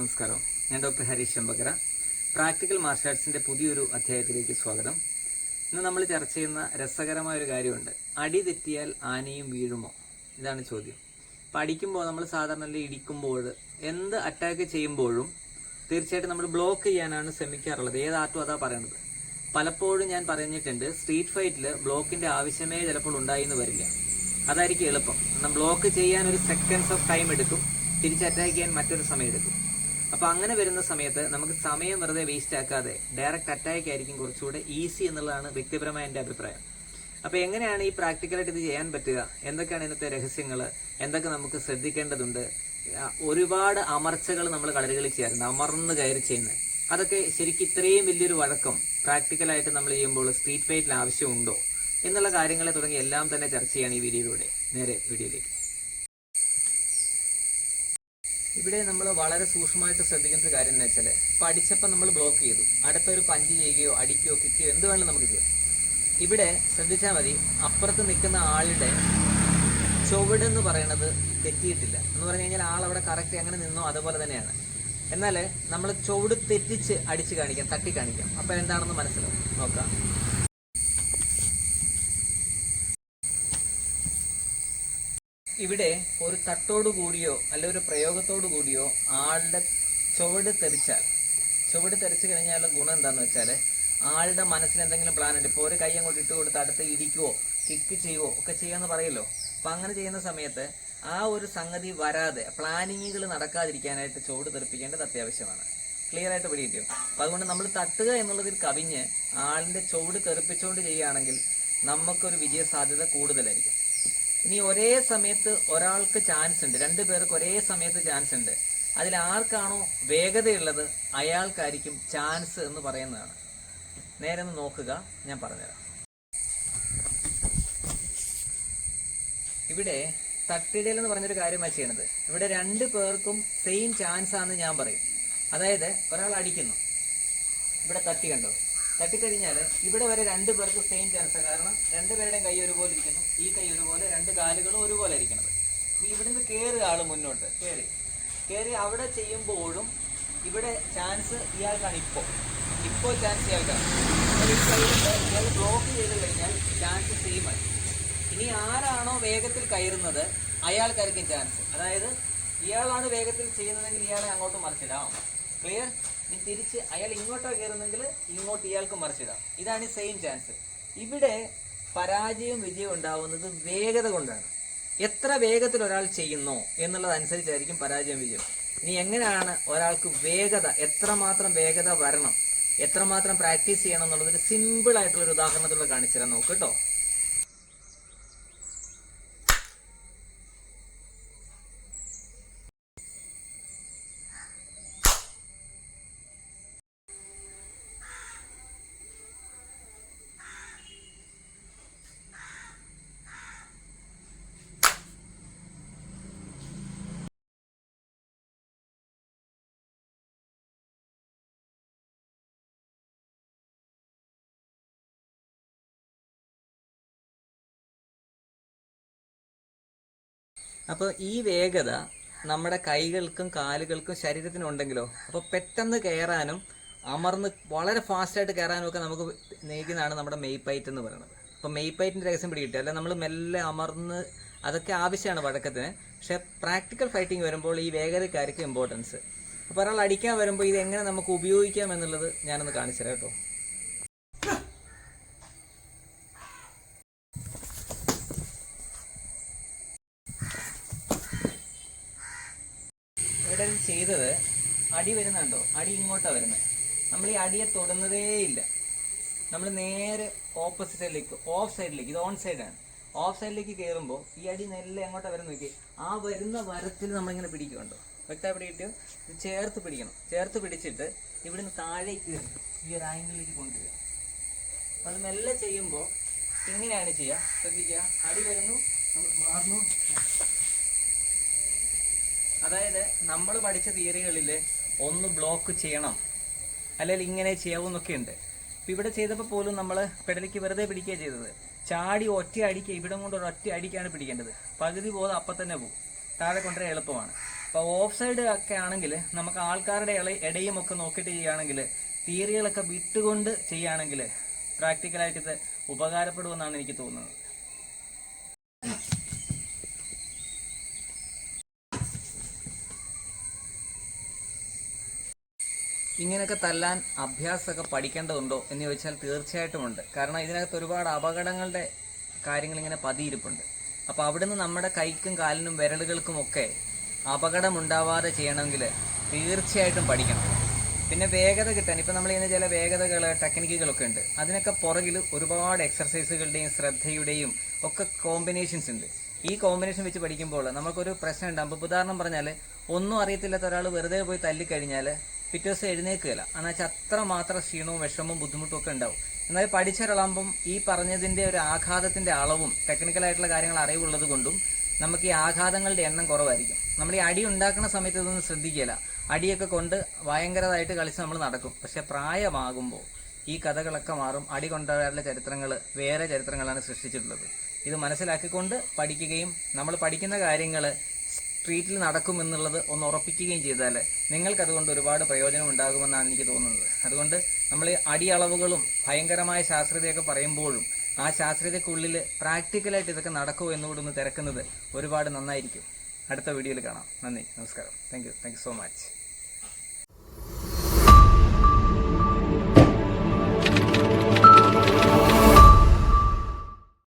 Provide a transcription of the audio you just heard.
നമസ്കാരം. ഞാൻ doctor Harish ശമ്പകര. Practical marshal ആർട്സിൻ്റെ പുതിയൊരു അധ്യായത്തിലേക്ക് സ്വാഗതം. ഇന്ന് നമ്മൾ ചർച്ച ചെയ്യുന്ന രസകരമായൊരു കാര്യമുണ്ട്. അടി തെറ്റിയാൽ ആനയും വീഴുമോ? ഇതാണ് ചോദ്യം. അപ്പം അടിക്കുമ്പോൾ നമ്മൾ സാധാരണ ഇടിക്കുമ്പോൾ എന്ത് അറ്റാക്ക് ചെയ്യുമ്പോഴും തീർച്ചയായിട്ടും നമ്മൾ ബ്ലോക്ക് ചെയ്യാനാണ് ശ്രമിക്കാറുള്ളത്. ഏത് ആർട്ടും അതാ പറയുന്നത്. പലപ്പോഴും ഞാൻ പറഞ്ഞിട്ടുണ്ട്, സ്ട്രീറ്റ് ഫൈറ്റിൽ ബ്ലോക്കിൻ്റെ ആവശ്യമേ ചിലപ്പോൾ ഉണ്ടായി എന്ന് വരില്ല. അതായിരിക്കും എളുപ്പം. കാരണം ബ്ലോക്ക് ചെയ്യാൻ ഒരു സെക്കൻഡ്സ് ഓഫ് ടൈം എടുക്കും, തിരിച്ച് അറ്റാക്ക് ചെയ്യാൻ മറ്റൊരു സമയം എടുക്കും. അപ്പോൾ അങ്ങനെ വരുന്ന സമയത്ത് നമുക്ക് സമയം വെറുതെ വേസ്റ്റ് ആക്കാതെ ഡയറക്റ്റ് അറ്റാക്ക് ആയിരിക്കും കുറച്ചുകൂടെ ഈസി എന്നുള്ളതാണ് വ്യക്തിപരമായ എൻ്റെ അഭിപ്രായം. അപ്പോൾ എങ്ങനെയാണ് ഈ പ്രാക്ടിക്കലായിട്ട് ഇത് ചെയ്യാൻ പറ്റുക, എന്തൊക്കെയാണ് ഇന്നത്തെ രഹസ്യങ്ങൾ, എന്തൊക്കെ നമുക്ക് ശ്രദ്ധിക്കേണ്ടതുണ്ട്? ഒരുപാട് അമർച്ചകൾ നമ്മൾ കളരികളിൽ ചെയ്യാറുണ്ട്, അമർന്ന് കയറി ചെയ്യുന്നത്. അതൊക്കെ ശരിക്കും ഇത്രയും വലിയൊരു വഴക്കം പ്രാക്ടിക്കലായിട്ട് നമ്മൾ ചെയ്യുമ്പോൾ സ്ട്രീറ്റ് ഫൈറ്റിൽ ആവശ്യമുണ്ടോ എന്നുള്ള കാര്യങ്ങളെ തുടങ്ങി എല്ലാം തന്നെ ചർച്ച ചെയ്യാണ് ഈ വീഡിയോയിലൂടെ. നേരെ വീഡിയോയിലേക്ക്. ഇവിടെ നമ്മൾ വളരെ സൂക്ഷ്മമായിട്ട് ശ്രദ്ധിക്കേണ്ട ഒരു കാര്യം എന്ന് വെച്ചാൽ, പഠിച്ചപ്പോൾ നമ്മൾ ബ്ലോക്ക് ചെയ്തു, അടുത്തൊരു പഞ്ച് ചെയ്യുകയോ അടിക്കുകയോ കിക്കുകയോ എന്ത് വേണമെങ്കിലും നമുക്ക് ചെയ്യാം. ഇവിടെ ശ്രദ്ധിച്ചാൽ മതി, അപ്പുറത്ത് നിൽക്കുന്ന ആളുടെ ചുവടെന്ന് പറയുന്നത് തെറ്റിയിട്ടില്ല എന്ന് പറഞ്ഞു കഴിഞ്ഞാൽ ആളവിടെ കറക്റ്റ് എങ്ങനെ നിന്നോ അതുപോലെ തന്നെയാണ്. എന്നാൽ നമ്മൾ ചുവട് തെറ്റിച്ച് അടിച്ച് കാണിക്കാം, തട്ടി കാണിക്കാം. അപ്പോൾ എന്താണെന്ന് മനസ്സിലാവും. നോക്കാം. ഇവിടെ ഒരു തട്ടോട് കൂടിയോ അല്ലെ ഒരു പ്രയോഗത്തോടു കൂടിയോ ആളുടെ ചുവട് തെറിച്ചു കഴിഞ്ഞാൽ ഗുണം എന്താന്ന് വെച്ചാൽ, ആളുടെ മനസ്സിൽ എന്തെങ്കിലും പ്ലാൻ ഉണ്ട്. ഇപ്പോൾ ഒരു കൈ അങ്ങോട്ട് ഇട്ട് കൊടുത്ത് അടുത്ത് ഇടിക്കുവോ കിക്ക് ചെയ്യുവോ ഒക്കെ ചെയ്യാന്ന് പറയല്ലോ. അപ്പം അങ്ങനെ ചെയ്യുന്ന സമയത്ത് ആ ഒരു സംഗതി വരാതെ, പ്ലാനിങ്ങുകൾ നടക്കാതിരിക്കാനായിട്ട് ചുവട് തെറിപ്പിക്കേണ്ടത് അത്യാവശ്യമാണ്. ക്ലിയർ ആയിട്ട് പിടികിട്ടിയോ? അപ്പം അതുകൊണ്ട് നമ്മൾ തട്ടുക എന്നുള്ളതിൽ കവിഞ്ഞ് ആളിൻ്റെ ചുവട് തെറിപ്പിച്ചുകൊണ്ട് ചെയ്യുകയാണെങ്കിൽ നമുക്കൊരു വിജയ സാധ്യത കൂടുതലായിരിക്കും. ഇനി ഒരേ സമയത്ത് ഒരാൾക്ക് ചാൻസ് ഉണ്ട്, 2 പേർക്ക് ഒരേ സമയത്ത് ചാൻസ് ഉണ്ട്. അതിൽ ആർക്കാണോ വേഗതയുള്ളത് അയാൾക്കായിരിക്കും ചാൻസ് എന്ന് പറയുന്നതാണ്. നേരെ ഒന്ന് നോക്കുക, ഞാൻ പറഞ്ഞുതരാം. ഇവിടെ തട്ടിടൽ എന്ന് പറഞ്ഞൊരു കാര്യമാണ് ചെയ്യണത്. ഇവിടെ 2 പേർക്കും സെയിം ചാൻസ് ആണെന്ന് ഞാൻ പറയും. അതായത് ഒരാൾ അടിക്കുന്നു, ഇവിടെ തട്ടി കണ്ടോ, തട്ടിക്കഴിഞ്ഞാൽ ഇവിടെ വരെ 2 പേർക്ക് സെയിം ചാൻസ്. കാരണം 2 പേരുടെയും കൈ ഒരുപോലെ ഇരിക്കുന്നു, ഈ കൈ ഒരുപോലെ, 2 കാലുകളും ഒരുപോലെ ഇരിക്കുന്നത്. ഇനി ഇവിടുന്ന് കയറുക, ആള് മുന്നോട്ട് കയറി അവിടെ ചെയ്യുമ്പോഴും ഇവിടെ ചാൻസ് ഇയാൾക്കാണ്. ഇപ്പോൾ ചാൻസ് ഇയാൾക്കാണ്. ഇയാൾ ബ്ലോക്ക് ചെയ്ത് കഴിഞ്ഞാൽ ചാൻസ് സെയിം ആയി. ഇനി ആരാണോ വേഗത്തിൽ കയറുന്നത് അയാൾക്കായിരിക്കും ചാൻസ്. അതായത് ഇയാളാണ് വേഗത്തിൽ ചെയ്യുന്നതെങ്കിൽ ഇയാളെ അങ്ങോട്ട് മറിച്ചിടാം. ക്ലിയർ? ഇനി തിരിച്ച് അയാൾ ഇങ്ങോട്ടോ കയറുന്നെങ്കിൽ ഇങ്ങോട്ട് ഇയാൾക്ക് മറിച്ചിടാം. ഇതാണ് സെയിം ചാൻസ്. ഇവിടെ പരാജയവും വിജയവും ഉണ്ടാവുന്നത് വേഗത കൊണ്ടാണ്. എത്ര വേഗത്തിൽ ഒരാൾ ചെയ്യുന്നോ എന്നുള്ളതനുസരിച്ചായിരിക്കും പരാജയം വിജയം. ഇനി എങ്ങനെയാണ് ഒരാൾക്ക് വേഗത, എത്രമാത്രം വേഗത വരണം, എത്രമാത്രം പ്രാക്ടീസ് ചെയ്യണം എന്നുള്ളതൊരു സിമ്പിൾ ആയിട്ടുള്ള ഒരു ഉദാഹരണത്തിലൂടെ കാണിച്ചു തരാം. നോക്ക് കേട്ടോ. അപ്പോൾ ഈ വേഗത നമ്മുടെ കൈകൾക്കും കാലുകൾക്കും ശരീരത്തിനും ഉണ്ടെങ്കിലോ, അപ്പോൾ പെട്ടെന്ന് കയറാനും അമർന്ന് വളരെ ഫാസ്റ്റായിട്ട് കയറാനും ഒക്കെ നമുക്ക് നയിക്കുന്നതാണ് നമ്മുടെ മെയ്പൈറ്റ് എന്ന് പറയുന്നത്. അപ്പോൾ മെയ്പൈറ്റിൻ്റെ രഹസ്യം പിടികിട്ടുക, അല്ല നമ്മൾ മെല്ലെ അമർന്ന്, അതൊക്കെ ആവശ്യമാണ് വഴക്കത്തിന്. പക്ഷേ പ്രാക്ടിക്കൽ ഫൈറ്റിംഗ് വരുമ്പോൾ ഈ വേഗതക്കായിരിക്കും ഇമ്പോർട്ടൻസ്. അപ്പോൾ ഒരാൾ അടിക്കാൻ വരുമ്പോൾ ഇത് എങ്ങനെ നമുക്ക് ഉപയോഗിക്കാം എന്നുള്ളത് ഞാനൊന്ന് കാണിച്ചു തരാം കേട്ടോ. ഇവിടെ ചെയ്തത്, അടി വരുന്നുണ്ടോ, അടി ഇങ്ങോട്ടാണ് വരുന്നത്. നമ്മൾ ഈ അടിയെ തൊടുന്നതേയില്ല. നമ്മൾ നേരെ ഓപ്പോസിറ്റ് സൈഡിലേക്ക്, ഓഫ് സൈഡിലേക്ക്, ഇത് ഓൺ സൈഡാണ്, ഓഫ് സൈഡിലേക്ക് കയറുമ്പോൾ ഈ അടി നെല്ല് എങ്ങോട്ടാണ് വരുന്ന നോക്കി, ആ വരുന്ന വരത്തിൽ നമ്മളിങ്ങനെ പിടിക്കുന്നുണ്ടോ, വ്യക്തമായി പിടിക്കിട്ടോ. ഇത് ചേർത്ത് പിടിക്കണം. ചേർത്ത് പിടിച്ചിട്ട് ഇവിടുന്ന് താഴേക്ക് ഈ ഒരു ആംഗിളിലേക്ക് കൊണ്ടുവരിക. അപ്പം അത് മെല്ലെ ചെയ്യുമ്പോൾ ഇങ്ങനെയാണ് ചെയ്യുക. ശ്രദ്ധിക്കുക, അടി വരുന്നു, നമ്മൾ മാറുന്നു. അതായത് നമ്മൾ പഠിച്ച തിയറികളിൽ ഒന്ന് ബ്ലോക്ക് ചെയ്യണം, അല്ലെങ്കിൽ ഇങ്ങനെ ചെയ്യാവുന്നൊക്കെ ഉണ്ട്. ഇപ്പം ഇവിടെ ചെയ്തപ്പോൾ പോലും നമ്മൾ പെടലിക്ക് വെറുതെ പിടിക്കുക ചെയ്തത്. ചാടി ഒറ്റ അടിക്കുക, ഇവിടെ കൊണ്ട് ഒരൊറ്റ അടിക്കാണ് പിടിക്കേണ്ടത്. പകുതി പോകുന്നത് അപ്പം തന്നെ പോകും, താഴെ കൊണ്ടുവരാൻ എളുപ്പമാണ്. അപ്പോൾ ഓഫ് സൈഡ് ഒക്കെ ആണെങ്കിൽ നമുക്ക് ആൾക്കാരുടെ ഇടയും ഒക്കെ നോക്കിയിട്ട് ചെയ്യുകയാണെങ്കിൽ തിയറികളൊക്കെ വിട്ടുകൊണ്ട് ചെയ്യുകയാണെങ്കിൽ പ്രാക്ടിക്കലായിട്ട് ഇത് ഉപകാരപ്പെടുമെന്നാണ് എനിക്ക് തോന്നുന്നത്. ഇങ്ങനെയൊക്കെ തല്ലാൻ അഭ്യാസമൊക്കെ പഠിക്കേണ്ടതുണ്ടോ എന്ന് ചോദിച്ചാൽ തീർച്ചയായിട്ടും ഉണ്ട്. കാരണം ഇതിനകത്ത് ഒരുപാട് അപകടങ്ങളുടെ കാര്യങ്ങൾ ഇങ്ങനെ പതിയിരിപ്പുണ്ട്. അപ്പോൾ അവിടുന്ന് നമ്മുടെ കൈക്കും കാലിനും വിരലുകൾക്കും ഒക്കെ അപകടമുണ്ടാവാതെ ചെയ്യണമെങ്കിൽ തീർച്ചയായിട്ടും പഠിക്കണം. പിന്നെ വേഗത കിട്ടാൻ ഇപ്പം നമ്മൾ ചെയ്യുന്ന ചില വേഗതകൾ ടെക്നിക്കുകളൊക്കെ ഉണ്ട്. അതിനൊക്കെ പുറകിൽ ഒരുപാട് എക്സർസൈസുകളുടെയും ശ്രദ്ധയുടെയും ഒക്കെ കോമ്പിനേഷൻസ് ഉണ്ട്. ഈ കോമ്പിനേഷൻ വെച്ച് പഠിക്കുമ്പോൾ നമുക്കൊരു പ്രശ്നം ഉണ്ടാകും. ഇപ്പോൾ ഉദാഹരണം പറഞ്ഞാൽ ഒന്നും അറിയത്തില്ലാത്ത ഒരാൾ വെറുതെ പോയി തല്ലിക്കഴിഞ്ഞാൽ പിറ്റേ ദിവസം എഴുന്നേൽക്കുകയില്ല. എന്ന് വെച്ചാൽ അത്രമാത്രം ക്ഷീണവും വിഷമവും ബുദ്ധിമുട്ടും ഒക്കെ ഉണ്ടാവും. എന്നാൽ പഠിച്ചൊരാളാകുമ്പം ഈ പറഞ്ഞതിൻ്റെ ഒരു ആഘാതത്തിൻ്റെ അളവും ടെക്നിക്കലായിട്ടുള്ള കാര്യങ്ങൾ അറിവുള്ളത് കൊണ്ടും നമുക്ക് ഈ ആഘാതങ്ങളുടെ എണ്ണം കുറവായിരിക്കും. നമ്മൾ ഈ അടി ഉണ്ടാക്കുന്ന സമയത്ത് ഇതൊന്നും ശ്രദ്ധിക്കില്ല. അടിയൊക്കെ കൊണ്ട് ഭയങ്കരമായിട്ട് കളിച്ച് നമ്മൾ നടക്കും. പക്ഷെ പ്രായമാകുമ്പോൾ ഈ കഥകളൊക്കെ മാറും. അടി കൊണ്ടുവരാനുള്ള ചരിത്രങ്ങൾ വേറെ ചരിത്രങ്ങളാണ് സൃഷ്ടിച്ചിട്ടുള്ളത്. ഇത് മനസ്സിലാക്കിക്കൊണ്ട് പഠിക്കുകയും നമ്മൾ പഠിക്കുന്ന കാര്യങ്ങൾ സ്ട്രീറ്റിൽ നടക്കുമെന്നുള്ളത് ഒന്ന് ഉറപ്പിക്കുകയും ചെയ്താൽ നിങ്ങൾക്കതുകൊണ്ട് ഒരുപാട് പ്രയോജനം ഉണ്ടാകുമെന്നാണ് എനിക്ക് തോന്നുന്നത്. അതുകൊണ്ട് നമ്മൾ അടിയളവുകളും ഭയങ്കരമായ ശാസ്ത്രീയതയൊക്കെ പറയുമ്പോഴും ആ ശാസ്ത്രീയതയ്ക്കുള്ളിൽ പ്രാക്ടിക്കലായിട്ട് ഇതൊക്കെ നടക്കുമോ എന്നുകൂടി ഒന്ന് തിരക്കുന്നത് ഒരുപാട് നന്നായിരിക്കും. അടുത്ത വീഡിയോയിൽ കാണാം. നന്ദി, നമസ്കാരം. Thank you so much.